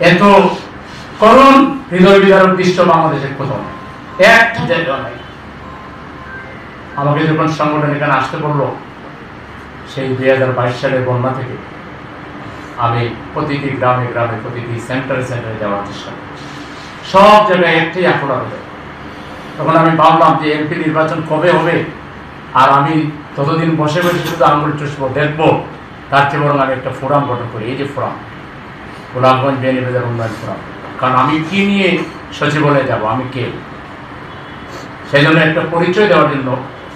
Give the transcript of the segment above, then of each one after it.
এত করুণ হৃদয় বিদারক দৃশ্য বাংলাদেশের কোথাও নেই, একটা জায়গা নেই। আমাকে যখন সংগঠন এখানে আসতে বললো, সেই 2022 সালের বন্যা থেকে আমি প্রতিটি গ্রামে গ্রামে, প্রতিটি সেন্টারে সেন্টারে যাওয়ার চেষ্টা করছি, সব জায়গায় একটাই আকুল আবেদন। তখন আমি ভাবলাম যে এমপি নির্বাচন কবে হবে, আর আমি ততদিন বসে বসে শুধু আঙুল চুষবো, দেখবো, তার চেয়ে বরং আমি একটা ফোরাম গঠন করি। এই যে ফোরাম, গোলাপগঞ্জ বেনিবাজার উন্নয়ন ফোরাম। কারণ আমি কি নিয়ে সচিবালয়ে যাব, আমি কে, সেই জন্য একটা পরিচয় দেওয়ার জন্য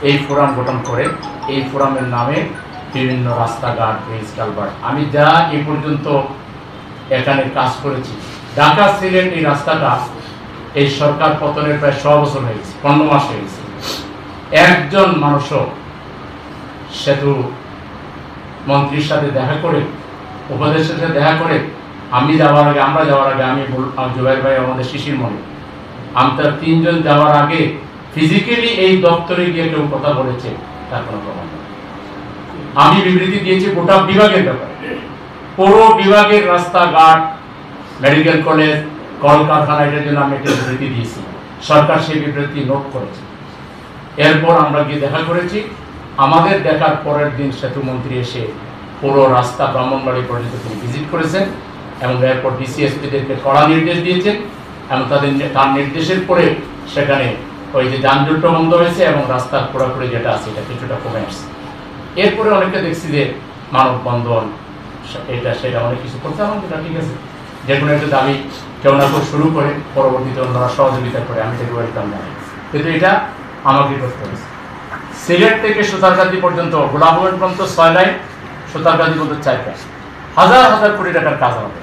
এই ফোরাম গঠন করে এই ফোরামের নামে বিভিন্ন রাস্তাঘাট, ব্রিজ, কালভার্ট, আমি যা এ পর্যন্ত এখানে কাজ করেছি, ঢাকা সিলেট এই রাস্তাটা এই সরকার পতনের প্রায় 100 বছর হয়ে গেছে, 15 মাস হয়ে গেছে। একজন মানুষও সেতু মন্ত্রীর সাথে দেখা করে, উপদেষ্টার সাথে দেখা করে, আমরা যাওয়ার আগে আমি জুবাইর ভাই, আমাদের শিশির মনে, আমরা 3 জন যাওয়ার আগে ফিজিক্যালি এই দপ্তরে গিয়ে কেউ কথা বলেছে তার কোনো প্রমাণ নেই। আমি বিবৃতি দিয়েছি গোটা বিভাগের ব্যাপারে, পুরো বিভাগের রাস্তাঘাট, মেডিকেল কলেজ, কলকারখানা, এটার জন্য আমি একটা বিবৃতি দিয়েছি। সরকার সেই বিবৃতি নোট করেছে। এরপর আমরা গিয়ে দেখা করেছি। আমাদের দেখার পরের দিন সেতুমন্ত্রী এসে পুরো রাস্তা ব্রাহ্মণবাড়ি পর্যন্ত তিনি ভিজিট করেছেন এবং এরপর ডিসিএসপিদেরকে কড়া নির্দেশ দিয়েছেন এবং তার নির্দেশের পরে সেখানে ওই যে যানজটটা বন্ধ হয়েছে এবং রাস্তার খোঁড়াখুড়ি যেটা আছে এটা কিছুটা কমে আসছে। এরপরে অনেকে দেখছি যে মানববন্ধন, এটা সেটা অনেক কিছু করতে, আমার যেটা ঠিক আছে, যে কোনো একটা দাবি কেউ না কেউ শুরু করে পরবর্তীতে অন্যরা সহযোগিতা করে, আমি থেকে ওয়েলকাম জানাই। কিন্তু এটা আমাকে করতে হয়েছে। সিলেট থেকে সুতারগাছি পর্যন্ত, গোলাপগঞ্জ পর্যন্ত 6 লাইন, সুতারগাছি পর্যন্ত 4 লাইন, হাজার হাজার কোটি টাকার কাজ হবে।